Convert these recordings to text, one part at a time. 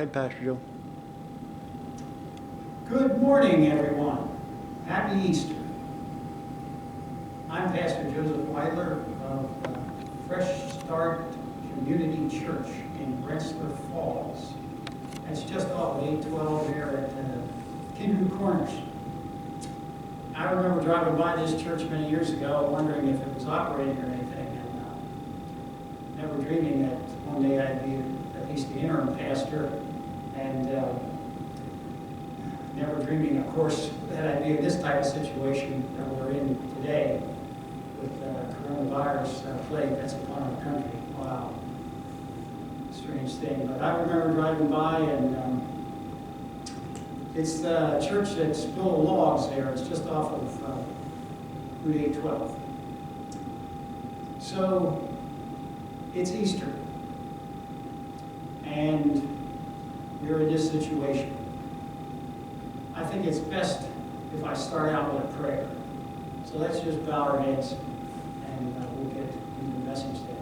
ahead, Pastor Joe. Good morning, everyone. Happy Easter. I'm Pastor Joseph Weidler of Fresh Start Community Church in Rensselaer Falls. That's just off of 812 there at Kinderhook Corners. I remember driving by this church many years ago, wondering if it was operating or anything, and never dreaming that one day I'd be at least the interim pastor, and never dreaming, of course, that I'd be in this type of situation that we're in today with coronavirus plague that's upon our country. Wow. Strange thing. But I remember driving by, and it's the church that's built of logs there. It's just off of Route 812. So it's Easter, and we're in this situation. I think it's best if I start out with a prayer. So let's just bow our heads, and we'll get into the message then.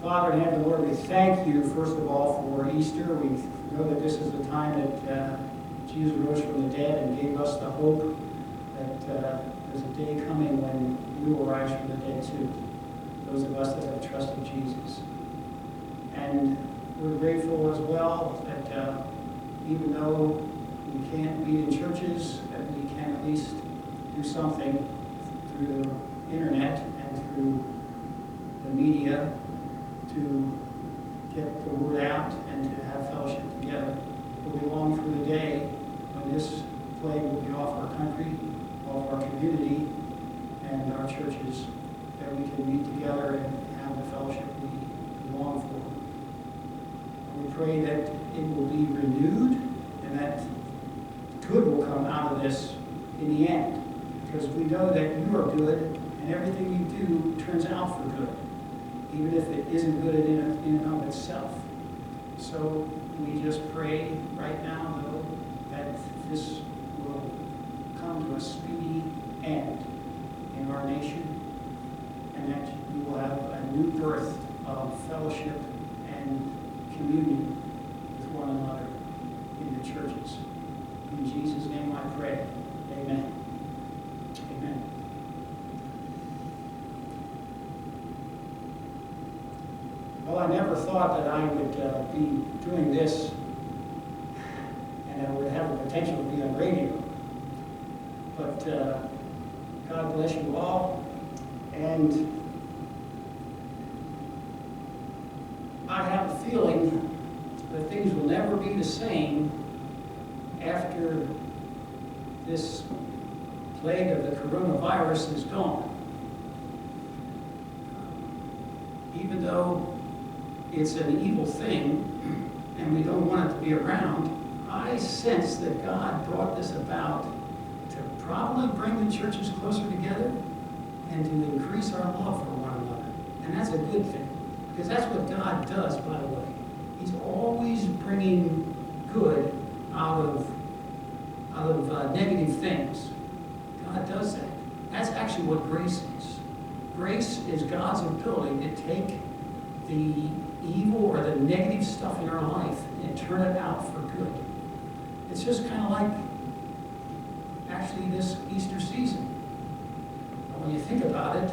Father in heaven, Lord, we thank you, first of all, for Easter. We know that this is the time that Jesus rose from the dead and gave us the hope that there's a day coming when you will rise from the dead too, those of us that have trusted Jesus. And we're grateful as well that even though we can't meet in churches, that we can at least do something through the internet and through the media to get the word out and to have fellowship together. But we long for the day when this plague will be off our country, off our community, and our churches, that we can meet together and have the fellowship we long for. And we pray that it will be renewed and that good will come out of this in the end, because we know that you are good and everything you do turns out for good, even if it isn't good in and of itself. So we just pray right now, though, that this will come to a speedy end in our nation, and that we will have a new birth of fellowship and communion with one another in the churches. In Jesus' name I pray. Amen. Amen. Well, I never thought that I would be doing this and I would have the potential to be on radio. But God bless you all. And I have a feeling that things will never be the same after this plague of the coronavirus is gone. Even though it's an evil thing and we don't want it to be around, I sense that God brought this about to probably bring the churches closer together and to increase our love for one another. And that's a good thing, because that's what God does, by the way. He's always bringing good out of negative things. God does that. That's actually what grace is. Grace is God's ability to take the evil or the negative stuff in our life and turn it out for good. It's just kind of like actually this Easter season. When you think about it,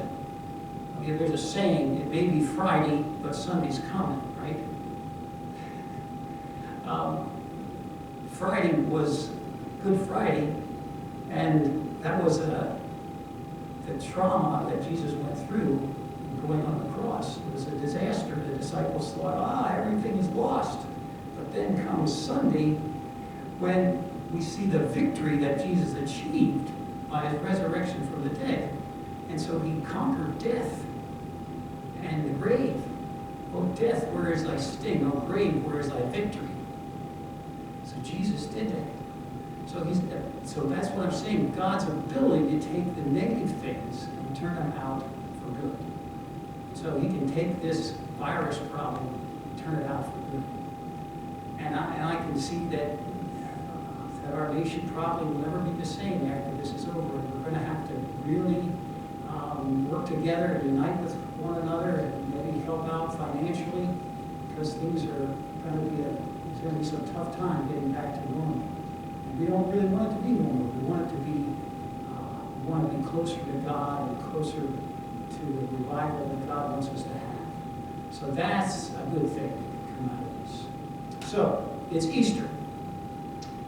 I mean, there's a saying, it may be Friday, but Sunday's coming, right? Friday was Good Friday, and that was the trauma that Jesus went through going on the cross. It was a disaster. The disciples thought, everything is lost. But then comes Sunday, when we see the victory that Jesus achieved by his resurrection from the dead. And so he conquered death and the grave. Oh, death, where is thy sting? Oh, grave, where is thy victory? So Jesus did that. So that's what I'm saying. God's ability to take the negative things and turn them out for good. So he can take this virus problem and turn it out for good. And I can see that our nation probably will never be the same after this is over. We're going to have to really work together and unite with one another and maybe help out financially, because things are going to be going to be some tough time getting back to normal. And we don't really want it to be normal. We want it to be, we want to be closer to God and closer to the revival that God wants us to have. So that's a good thing to come out of this. So, it's Easter.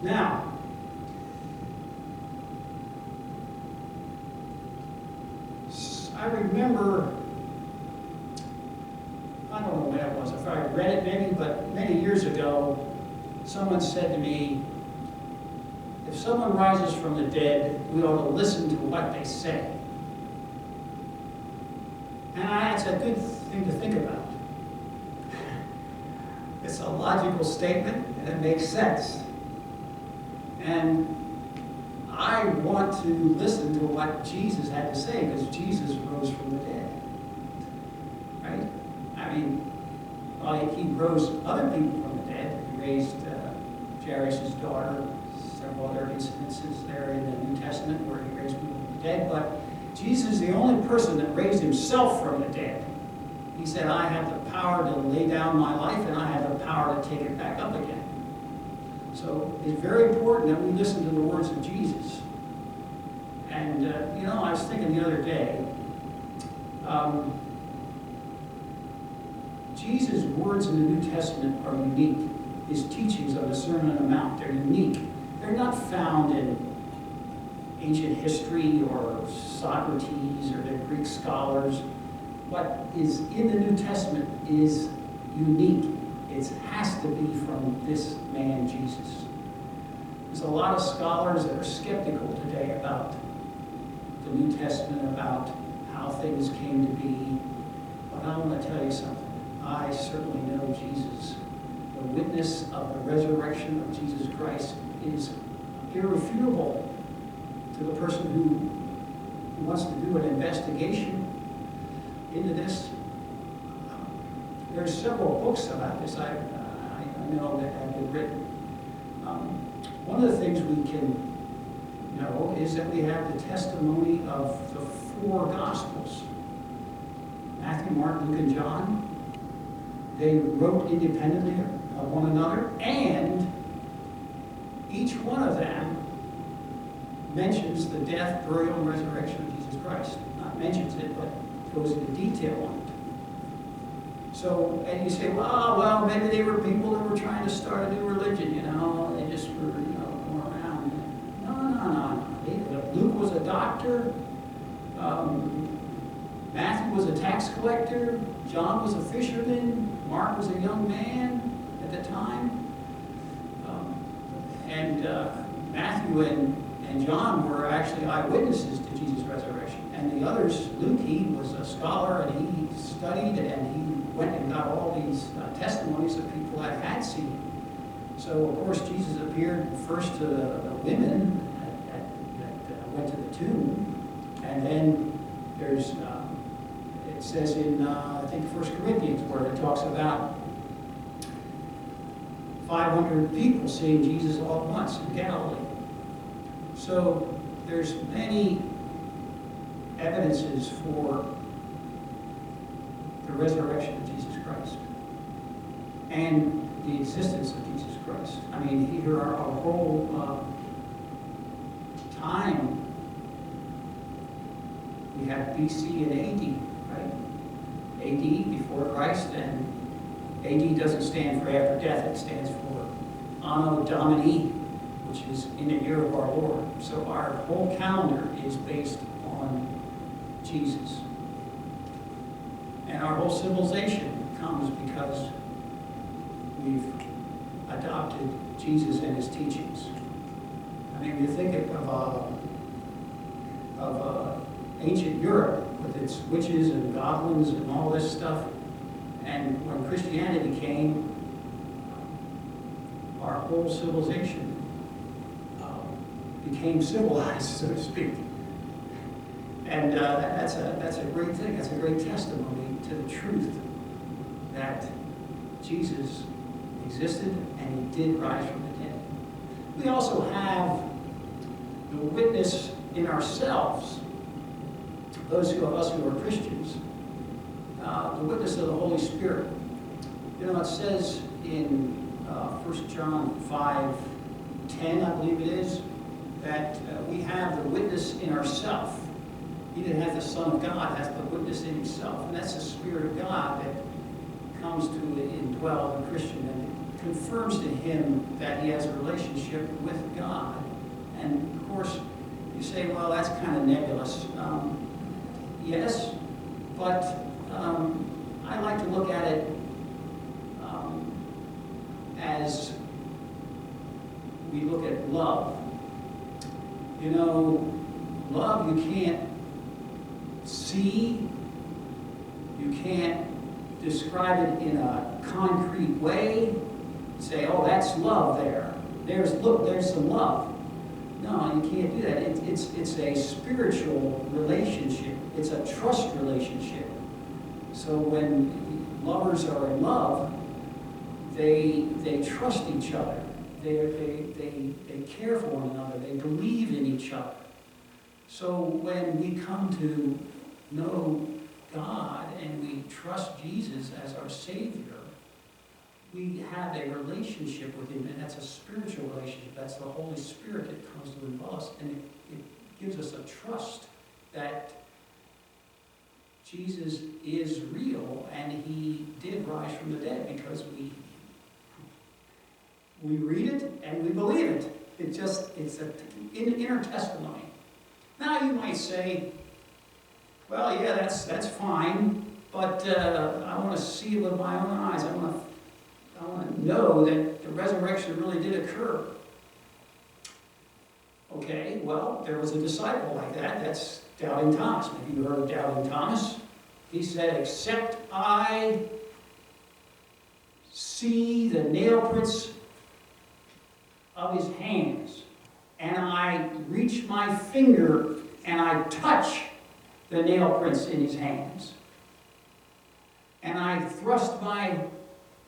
Now, I remember, I don't know when it was, if I read it maybe, but many years ago, someone said to me, if someone rises from the dead, we ought to listen to what they say. And that's a good thing to think about. It's a logical statement, and it makes sense. And I want to listen to what Jesus had to say, because Jesus rose from the dead. Right? I mean, well, he rose other people from the dead. He raised Jairus' daughter, several other incidences there in the New Testament where he raised people from the dead. But Jesus is the only person that raised himself from the dead. He said, I have the power to lay down my life, and I have the power to take it back up again. So it's very important that we listen to the words of Jesus. And, you know, I was thinking the other day, Jesus' words in the New Testament are unique. His teachings of the Sermon on the Mount, they're unique. They're not found in ancient history or Socrates or the Greek scholars. What is in the New Testament is unique. It has to be from this man, Jesus. There's a lot of scholars that are skeptical today about the New Testament, about how things came to be. But I want to tell you something. I certainly know Jesus. The witness of the resurrection of Jesus Christ is irrefutable to the person who wants to do an investigation into this. There's several books about this I know that have been written. One of the things we can know is that we have the testimony of the four Gospels. Matthew, Mark, Luke, and John. They wrote independently of one another, and each one of them mentions the death, burial, and resurrection of Jesus Christ. Not mentions it, but goes into detail on it. So, and you say, well, maybe they were people that were trying to start a new religion, you know, they just were, going around. No. Luke was a doctor. Matthew was a tax collector. John was a fisherman. Mark was a young man at the time. Matthew and John were actually eyewitnesses to Jesus' resurrection. And the others, Luke, he was a scholar, and he studied, and he went and got all these testimonies of people that had seen him. So, of course, Jesus appeared first to the women that went to the tomb. And then there's, it says in, I think, 1 Corinthians, where it talks about 500 people seeing Jesus all at once in Galilee. So there's many evidences for the resurrection of Jesus Christ and the existence of Jesus Christ. I mean, here are our whole time. We have BC and AD, right? AD before Christ, and AD doesn't stand for after death, it stands for Anno Domini, which is in the year of our Lord. So our whole calendar is based on Jesus. And our whole civilization comes because we've adopted Jesus and his teachings. I mean, you think of ancient Europe with its witches and goblins and all this stuff. And when Christianity came, our whole civilization became civilized, so to speak. And that's a great thing. That's a great testimony to the truth that Jesus existed and he did rise from the dead. We also have the witness in ourselves, those of us who are Christians, the witness of the Holy Spirit. You know, it says in 1 John 5:10, I believe it is, that we have the witness in ourselves. He that has the Son of God has the witness in himself. And that's the Spirit of God that comes to indwell the Christian and confirms to him that he has a relationship with God. And of course, you say, well, that's kind of nebulous. Yes, but I like to look at it as we look at love. You know, love you can't see, you can't describe it in a concrete way. Say, oh, that's love there. There's some love. No, you can't do that. It's a spiritual relationship. It's a trust relationship. So when lovers are in love, they trust each other. They care for one another. They believe in each other. So when we come to know God and we trust Jesus as our Savior, we have a relationship with Him, and that's a spiritual relationship. That's the Holy Spirit that comes to indwell us, and it gives us a trust that Jesus is real and He did rise from the dead, because we read it and we believe it. It's an inner testimony. Now you might say, well, yeah, that's fine, but I want to see it with my own eyes. I want to know that the resurrection really did occur. Okay, well, there was a disciple like that. That's Doubting Thomas. Maybe you heard of Doubting Thomas. He said, except I see the nail prints of His hands, and I reach my finger and I touch the nail prints in His hands, and I thrust my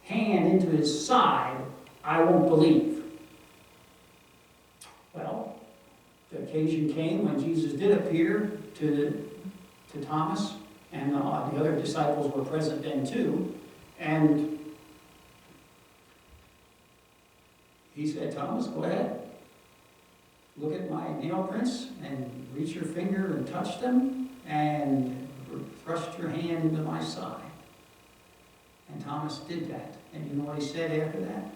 hand into His side, I won't believe. Well, the occasion came when Jesus did appear to Thomas, and the other disciples were present then too, and He said, Thomas, go ahead. Look at my nail prints and reach your finger and touch them and thrust your hand into my side. And Thomas did that. And you know what he said after that?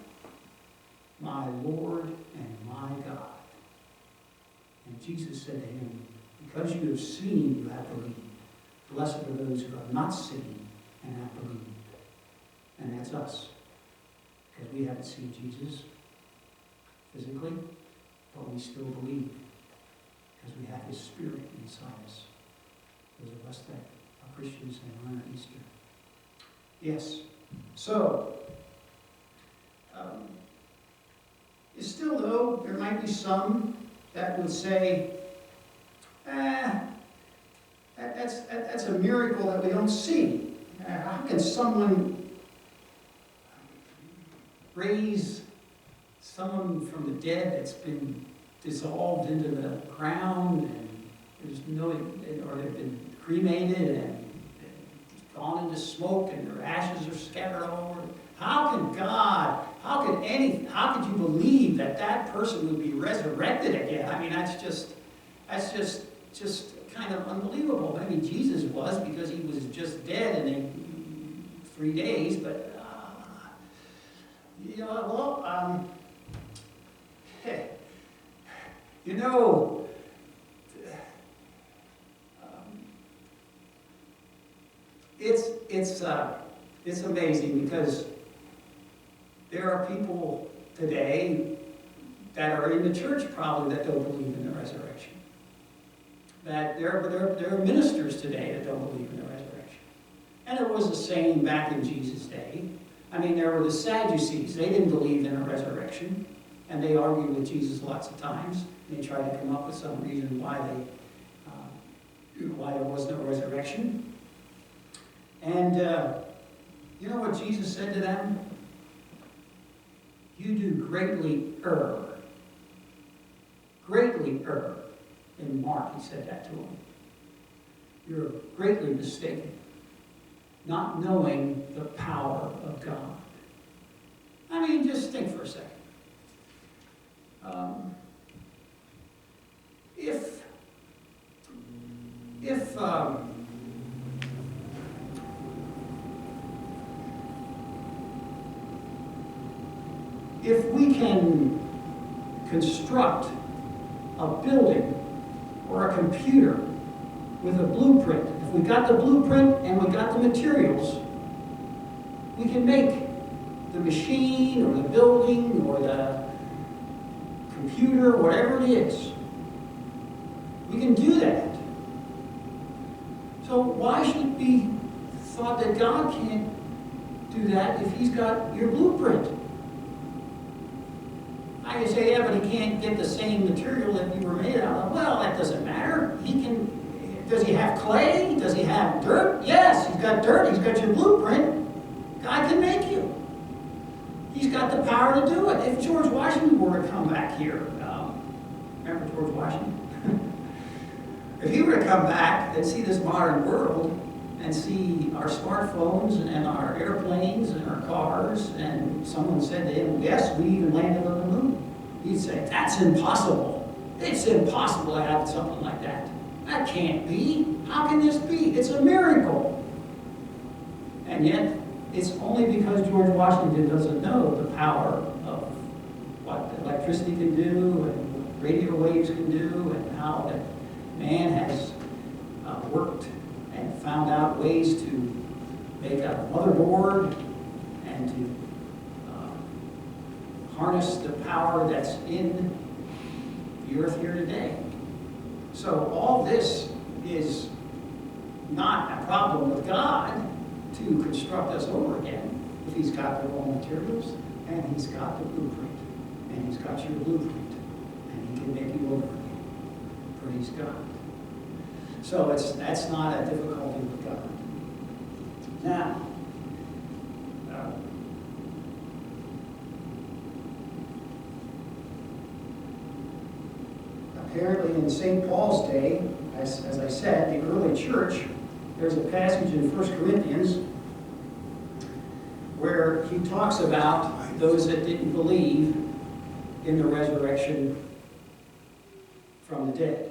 My Lord and my God. And Jesus said to him, because you have seen, you have believed. Blessed are those who have not seen and have believed. And that's us. Because we haven't seen Jesus physically, but we still believe, because we have His Spirit inside us. Those of us that are Christians and learn Easter. Yes. So, still though, there might be some that would say, that's a miracle that we don't see. How can someone raise someone from the dead that's been dissolved into the ground, and there's no, or they've been cremated and gone into smoke, and their ashes are scattered all over? How can God, how could you believe that person would be resurrected again? I mean, that's just kind of unbelievable. I mean, Jesus was, because He was just dead in 3 days, but it's amazing, because there are people today that are in the church probably that don't believe in the resurrection. That there are ministers today that don't believe in the resurrection. And there was a saying back in Jesus' day. I mean, there were the Sadducees. They didn't believe in a resurrection, and they argued with Jesus lots of times. They tried to come up with some reason why there was no resurrection. And you know what Jesus said to them? You do greatly err. Greatly err. In Mark, He said that to them. You're greatly mistaken, not knowing the power of God. I mean, just think for a second. If we can construct a building or a computer with a blueprint, if we got the blueprint and we got the materials, we can make the machine or the building or the computer, whatever it is. We can do that. So why should it be thought that God can't do that if He's got your blueprint? I can say, yeah, but He can't get the same material that you were made out of. Well, that doesn't matter. He can. Does He have clay? Does He have dirt? Yes, He's got dirt. He's got your blueprint. God can make you. He's got the power to do it. If George Washington were to come back here, remember George Washington? If he were to come back and see this modern world and see our smartphones and our airplanes and our cars, and someone said to him, yes, we even landed on the moon, he'd say, that's impossible. It's impossible to have something like that. That can't be. How can this be? It's a miracle. And yet, it's only because George Washington doesn't know the power of what electricity can do and what radio waves can do and how that man has worked and found out ways to make a motherboard and to harness the power that's in the earth here today. So all this is not a problem with God to construct us over again if He's got the raw materials and He's got the blueprint and He's got your blueprint and He can make you over again. Praise God. So that's not a difficulty with God. Now, apparently in St. Paul's day, as I said, the early church, there's a passage in 1 Corinthians where he talks about those that didn't believe in the resurrection from the dead.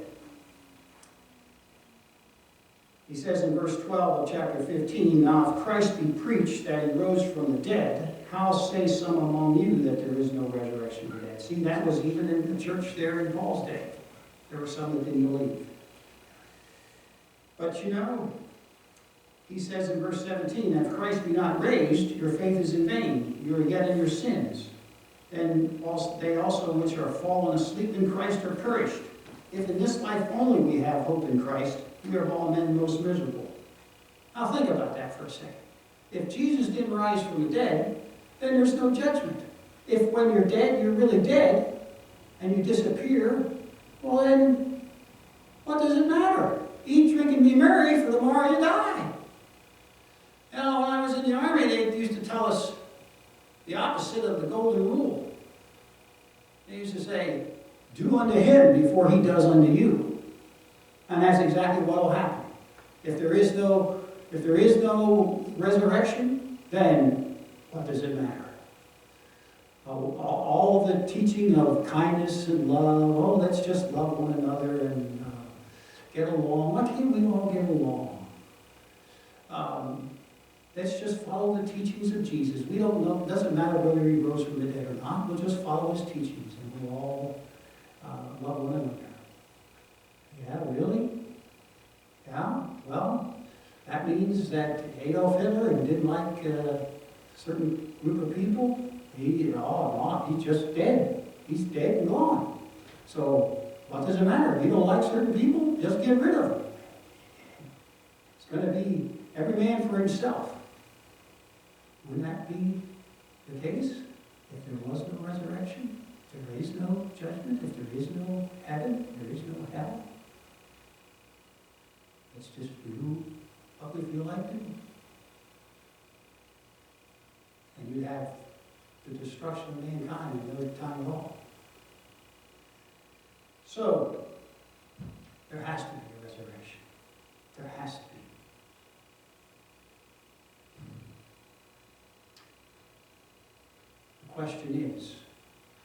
He says in verse 12 of chapter 15, now if Christ be preached that He rose from the dead, how say some among you that there is no resurrection of the dead? See, that was even in the church there in Paul's day. There were some that didn't believe. But you know, he says in verse 17, if Christ be not raised, your faith is in vain. You are yet in your sins. Then they also which are fallen asleep in Christ are perished. If in this life only we have hope in Christ, we are of all men most miserable. Now think about that for a second. If Jesus didn't rise from the dead, then there's no judgment. If when you're dead, you're really dead, and you disappear, well then, what does it matter? Eat, drink, and be merry, for tomorrow you die. You know, when I was in the Army, they used to tell us the opposite of the golden rule. They used to say, do unto him before he does unto you. And that's exactly what will happen. If there is no resurrection, then what does it matter? All of the teaching of kindness and love, let's just love one another and get along. Why can't we all get along? Let's just follow the teachings of Jesus. We don't know, it doesn't matter whether He rose from the dead or not. We'll just follow His teachings and we'll all love one another. Yeah, really? Yeah? Well, that means that Adolf Hitler didn't like a certain group of people. He's just dead. He's dead and gone. So, what does it matter? If you don't like certain people, just get rid of them. It's going to be every man for himself. Wouldn't that be the case? If there was no resurrection, if there is no judgment, if there is no heaven, there is no hell. Let's just do what we feel like doing. And you'd have the destruction of mankind in no time at all. So, there has to be a resurrection. There has to be. The question is,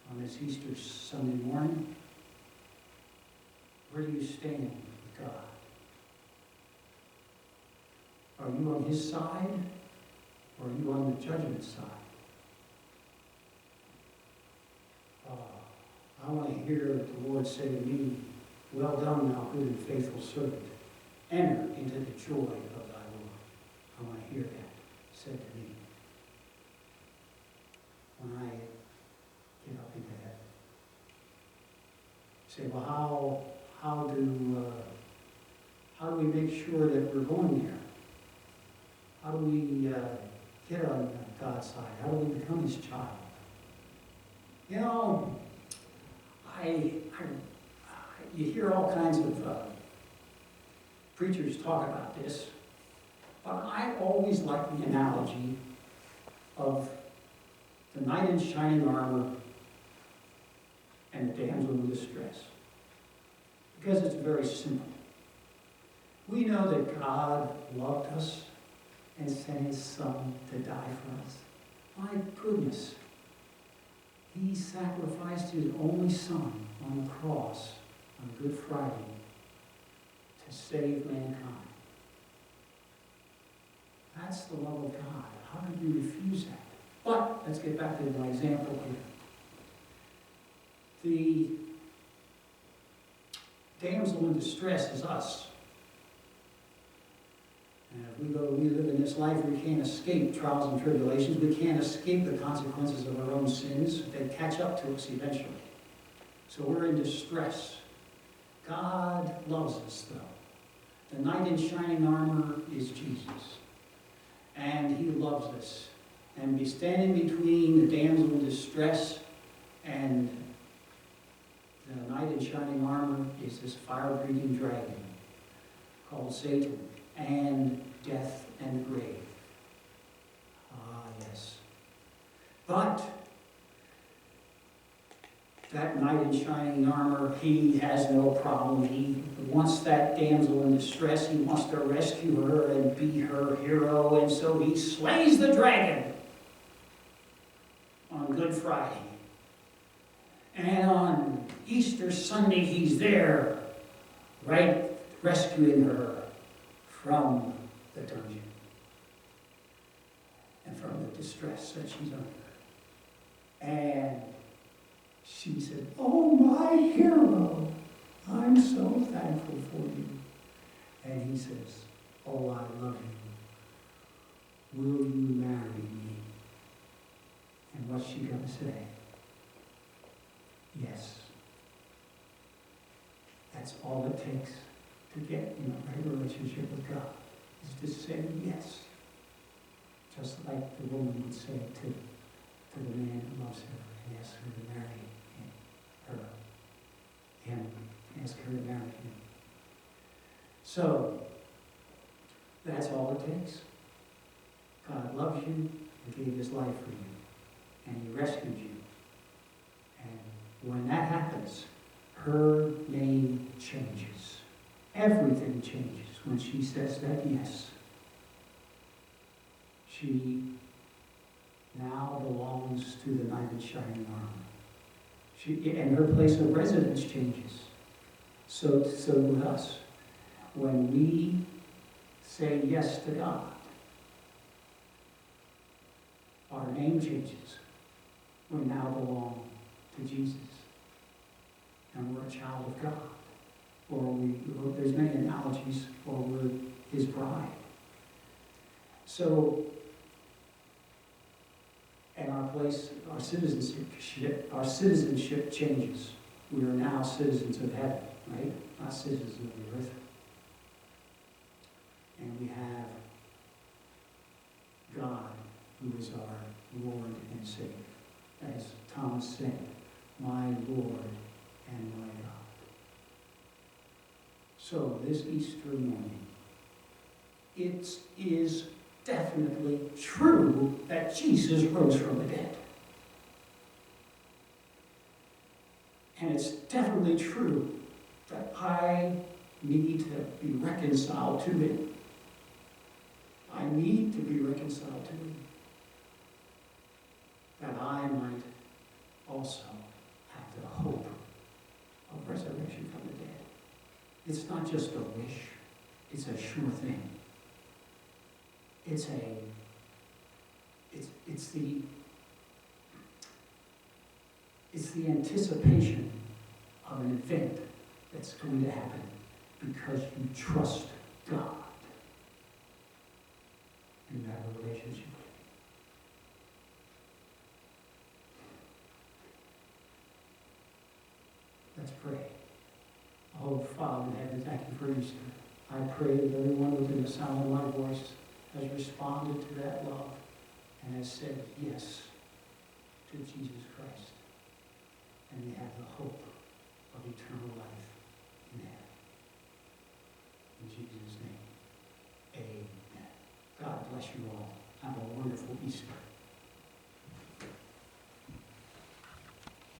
on this Easter Sunday morning, where do you stand with God? Are you on his side, or are you on the judgment side? I want to hear the Lord say to me, well done, thou good and faithful servant. Enter into the joy of thy Lord. I want to hear that said to me when I get up into heaven. Say, well, how do we make sure that we're going there? How do we get on God's side? How do we become his child? You know, you hear all kinds of preachers talk about this, but I always like the analogy of the knight in shining armor and the damsel in distress, because it's very simple. We know that God loved us and sent his Son to die for us. My goodness. He sacrificed his only Son on the cross on Good Friday to save mankind. That's the love of God. How could you refuse that? But let's get back to my example here. The damsel in distress is us. And if we live in this life, we can't escape trials and tribulations. We can't escape the consequences of our own sins. They catch up to us eventually. So we're in distress. God loves us, though. The knight in shining armor is Jesus. And he loves us. And be standing between the damsel in distress and the knight in shining armor is this fire-breathing dragon called Satan, and death and grave. Ah, yes. But that knight in shining armor, he has no problem. He wants that damsel in distress. He wants to rescue her and be her hero, and so he slays the dragon on Good Friday. And on Easter Sunday, he's there, right, rescuing her from the dungeon and from the distress that she's under. And she said, "Oh, my hero, I'm so thankful for you." And he says, "Oh, I love you. Will you marry me?" And what's she going to say? Yes. That's all it takes to get in a right relationship with God, is to say yes. Just like the woman would say to the man who loves her and ask her to marry him, ask her to marry him. So, that's all it takes. God loves you and gave his life for you, and he rescued you. And when that happens, her name changes. Everything changes when she says that yes. She now belongs to the knight in shining armor. And her place of residence changes. So with us. When we say yes to God, our name changes. We now belong to Jesus. And we're a child of God. Or there's many analogies, or we're his bride. So, and our citizenship changes. We are now citizens of heaven, right? Not citizens of the earth. And we have God, who is our Lord and Savior. As Thomas said, my Lord and my God. So this Easter morning, it is definitely true that Jesus rose from the dead. And it's definitely true that I need to be reconciled to him. I need to be reconciled to him. that I might also have the hope of resurrection from the dead. It's not just a wish, it's a sure thing. It's the anticipation of an event that's going to happen because you trust God in that relationship. Let's pray. Oh, Father in heaven, thank you for Easter. I pray that everyone within the sound of my voice has responded to that love and has said yes to Jesus Christ. And they have the hope of eternal life in heaven. In Jesus' name, amen. God bless you all. Have a wonderful Easter.